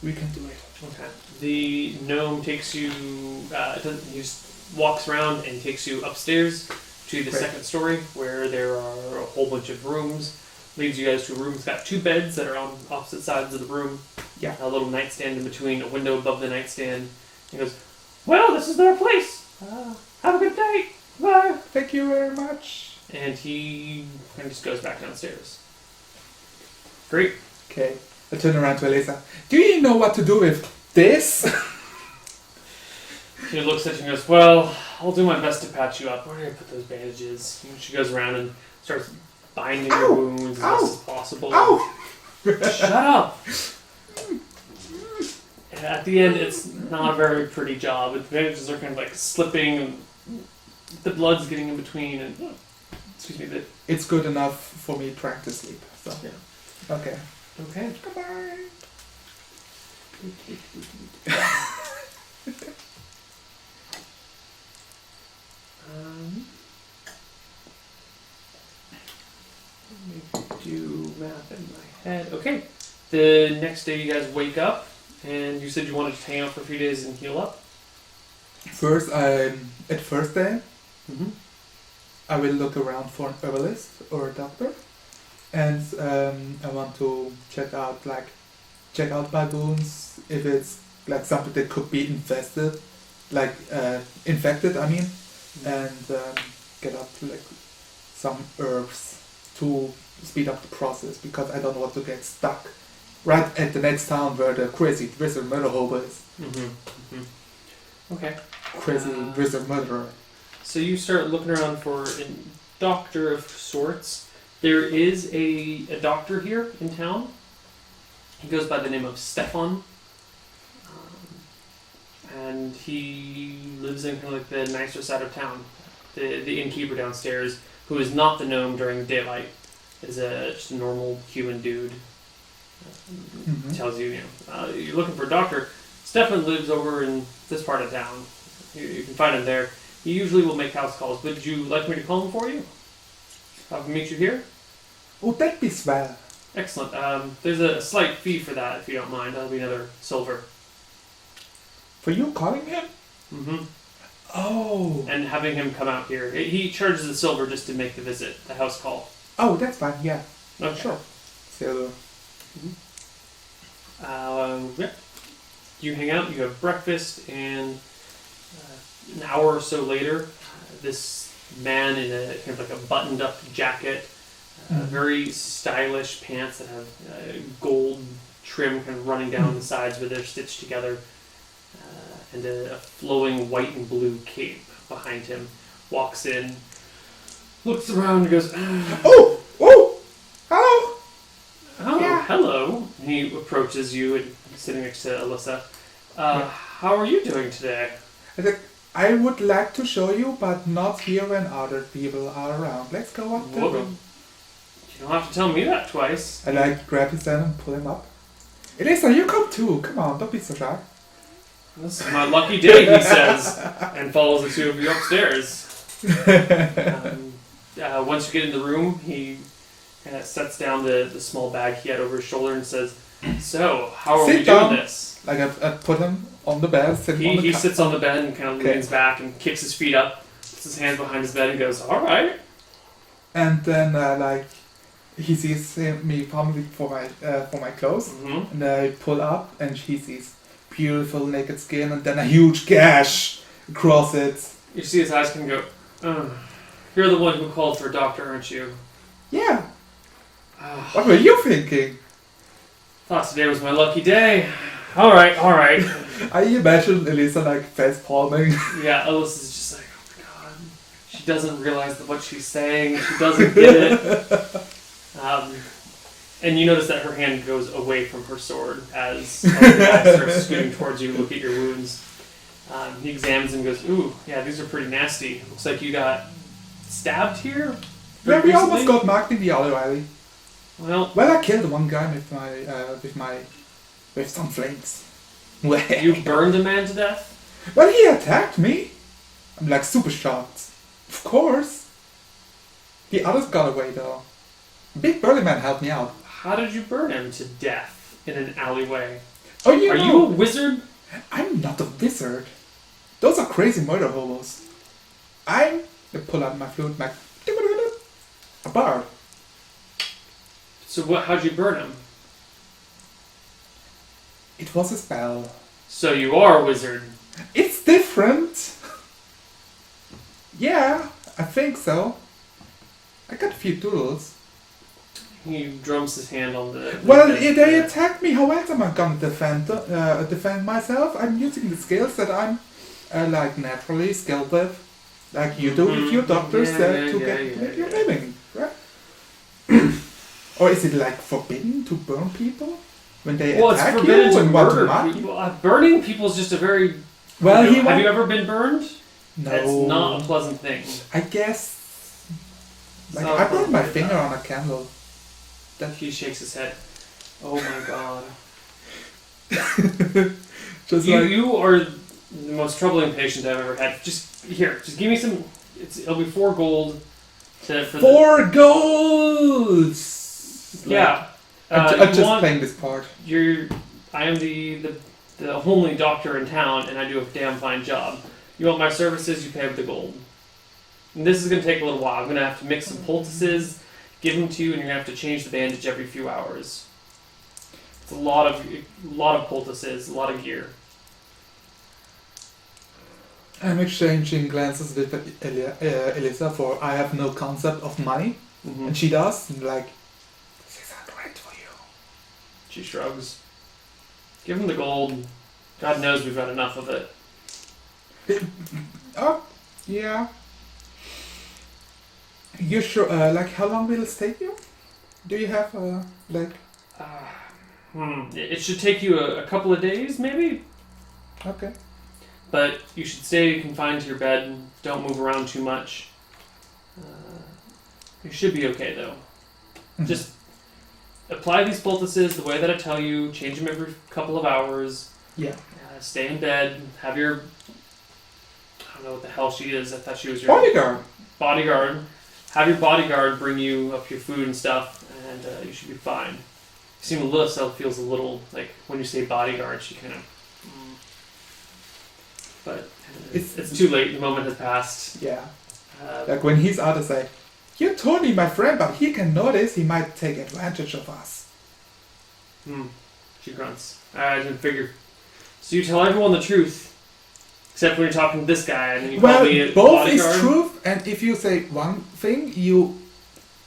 B: We can do it.
A: Okay. The gnome takes you, he just walks around and takes you upstairs to the second story where there are a whole bunch of rooms. Leads you guys to a room. It's got 2 beds that are on opposite sides of the room.
B: Yeah.
A: A little nightstand in between, a window above the nightstand. He goes, well, this is their place. Have a good night. Bye.
B: Thank you very much.
A: And he kind of just goes back downstairs. Great.
B: Okay. I turn around to Elisa. Do you know what to do with this?
A: She looks at you and goes, well, I'll do my best to patch you up. Where did I put those bandages? And she goes around and starts binding your wounds as best as possible.
B: Ow!
A: Shut up! And at the end, it's not a very pretty job. The bandages are kind of like slipping, and the blood's getting in between, and excuse me.
B: It's good enough for me trying to sleep. So
A: Yeah.
B: okay.
A: Okay.
B: Goodbye.
A: Let me do math in my head. Okay. The next day, you guys wake up, and you said you wanted to hang out for a few days and heal up.
B: First, at first day,
A: Mm-hmm.
B: I will look around for an herbalist or a doctor, and I want to check out my wounds if it's like something that could be infested, infected. I mean, and get up like some herbs to speed up the process because I don't want to get stuck right at the next town where the crazy wizard murder hobo is.
A: Mm-hmm. Mm-hmm. Okay.
B: Crazy wizard murderer.
A: So you start looking around for a doctor of sorts. There is a doctor here in town. He goes by the name of Stefan. And he lives in kind of like the nicer side of town. The innkeeper downstairs, who is not the gnome during the daylight, is just a normal human dude.
B: Mm-hmm.
A: Tells you, you're looking for a doctor. Stefan lives over in this part of town. You can find him there. He usually will make house calls. Would you like me to call him for you? Have him meet you here?
B: Oh, that'd be swell.
A: Excellent. There's a slight fee for that, if you don't mind. That'll be another silver.
B: For you calling him?
A: Mm-hmm.
B: Oh.
A: And having him come out here. He charges a silver just to make the visit, the house call.
B: Oh, that's fine, yeah.
A: Okay.
B: Sure. Silver.
A: Yeah. You hang out, you have breakfast, and an hour or so later, this man in a kind of like a buttoned-up jacket, very stylish pants that have gold trim kind of running down the sides where they're stitched together, and a flowing white and blue cape behind him, walks in, looks around and goes,
B: Oh! Hello!
A: Oh,
B: Yeah.
A: hello. And he approaches you and sitting next to Alyssa. How are you doing today?
B: I said, I would like to show you, but not here when other people are around. Let's go up the
A: Whoa.
B: room.
A: You don't have to tell me that twice.
B: I grab his hand and pull him up. Elisa, you come too. Come on, don't be so shy.
A: This is my lucky day, he says, and follows the two of you upstairs. Once you get in the room, he kind of sets down the small bag he had over his shoulder and says, so, how are we doing this?
B: Like I put him on the bed,
A: He sits on the bed and kind of leans back and kicks his feet up, puts his hands behind his bed and goes, alright.
B: And then he sees me fumbling for my clothes, and I pull up and he sees beautiful naked skin and then a huge gash across it.
A: You see his eyes kind of go, you're the one who called for a doctor, aren't you?
B: Yeah. What were you thinking?
A: Thought today was my lucky day. Alright.
B: I imagine Elisa face palming.
A: Yeah, Alyssa's just like, oh my god. She doesn't realize what she's saying. She doesn't get it. And you notice that her hand goes away from her sword as the guy starts scooting towards you to look at your wounds. He examines and goes, ooh, yeah, these are pretty nasty. Looks like you got stabbed here?
B: Yeah, we almost got marked in the alleyway.
A: Well,
B: I killed one guy with some flames.
A: you burned a man to death?
B: Well, he attacked me. I'm super shocked. Of course. The others got away though. Big burly man helped me out.
A: How did you burn him to death in an alleyway?
B: Oh,
A: Are you a wizard?
B: I'm not a wizard. Those are crazy murder hobos. I pull out my flute, a bard.
A: So how'd you burn him?
B: It was a spell.
A: So you are a wizard.
B: It's different. Yeah, I think so. I got a few tools.
A: He drums his hand on the...
B: Well, they attacked me. How else am I gonna defend myself? I'm using the skills that I'm like naturally skilled with, like you do with your doctors to get your living, right? Or is it like forbidden to burn people when they attack
A: it's forbidden
B: you
A: to
B: and want to
A: murder
B: mock
A: people.
B: you?
A: Burning people is just a very...
B: Well,
A: have you ever been burned?
B: No.
A: It's not a pleasant thing.
B: I guess.
A: It's
B: Like
A: not
B: I
A: a
B: burned my
A: pleasant
B: finger
A: thing.
B: on a candle.
A: He shakes his head. Oh my god.
B: Just
A: You are the most troubling patient I've ever had. Just give me some... It'll be 4 gold for
B: 4 golds!
A: Yeah.
B: I'm just playing this part.
A: I am the only doctor in town, and I do a damn fine job. You want my services, you pay with the gold. And this is going to take a little while. I'm going to have to mix some poultices, give them to you, and you're going to have to change the bandage every few hours. It's a lot of poultices, a lot of gear.
B: I'm exchanging glances with Elisa for I have no concept of money.
A: Mm-hmm.
B: And she does. And like, this isn't right for you.
A: She shrugs. Give him the gold. God knows we've got enough of it.
B: Oh, yeah. You sure? Like, how long will it take you? Do you have like?
A: It should take you a couple of days, maybe.
B: Okay.
A: But you should stay confined to your bed and don't move around too much. You should be okay, though.
B: Mm-hmm.
A: Just apply these poultices the way that I tell you. Change them every couple of hours.
B: Yeah.
A: Stay in bed. Have your... I don't know what the hell she is. I thought she was your... Bodyguard. Have your bodyguard bring you up your food and stuff, and you should be fine. You see, Melissa feels a little, like, when you say bodyguard, she kind of... But it's too late. The moment has passed.
B: Yeah. Like when he's out, it's like, you're Tony, my friend, but he can notice he might take advantage of us.
A: She grunts. I didn't figure. So you tell everyone the truth, except when you're talking to this guy, and then you call me a
B: both
A: bodyguard.
B: is truth, and if you say one thing, you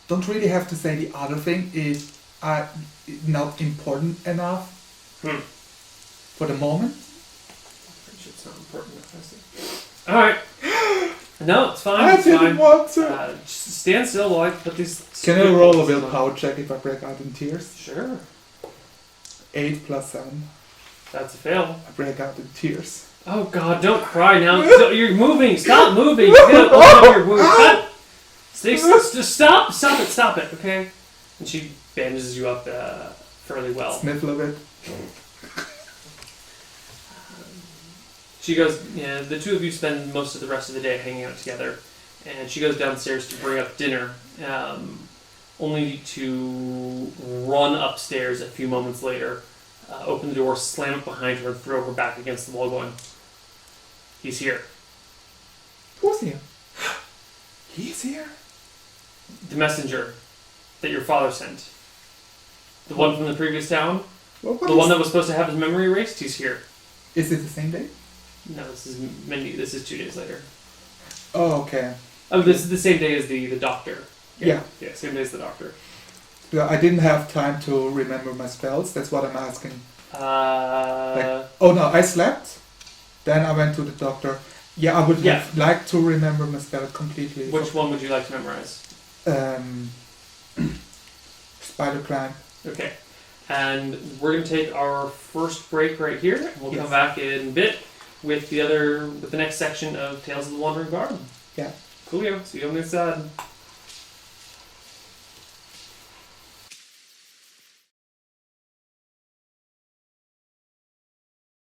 B: don't really have to say the other thing is not important enough for the moment.
A: It's not important enough, I see. Alright. No, it's fine.
B: I didn't want to.
A: Just stand still while I put these...
B: Can I roll a willpower check if I break out in tears?
A: Sure.
B: 8 plus 7.
A: That's a fail.
B: I break out in tears.
A: Oh god, don't cry now. You're moving. Stop moving. You're gonna open up your wound. Just stop it, okay? And she bandages you up fairly well.
B: Sniffle a bit.
A: She goes, the two of you spend most of the rest of the day hanging out together, and she goes downstairs to bring up dinner, only to run upstairs a few moments later, open the door, slam it behind her, and throw her back against the wall going, "He's here."
B: Who's here? He's here?
A: The messenger that your father sent. The one from the previous town? The one that was supposed to have his memory erased? He's here.
B: Is it the same day?
A: No, this is 2 days later.
B: Oh, okay.
A: Oh, this is the same day as the doctor.
B: Yeah.
A: Yeah, same day as the doctor.
B: Yeah, I didn't have time to remember my spells, that's what I'm asking. Oh no, I slept, then I went to the doctor. Yeah, I would have liked to remember my spell completely.
A: Which one would you like to memorize?
B: Spider climb.
A: Okay. And we're going to take our first break right here, and we'll come back in a bit with the next section of Tales of the Wandering Bard.
B: Yeah.
A: Coolio. See you on the other side.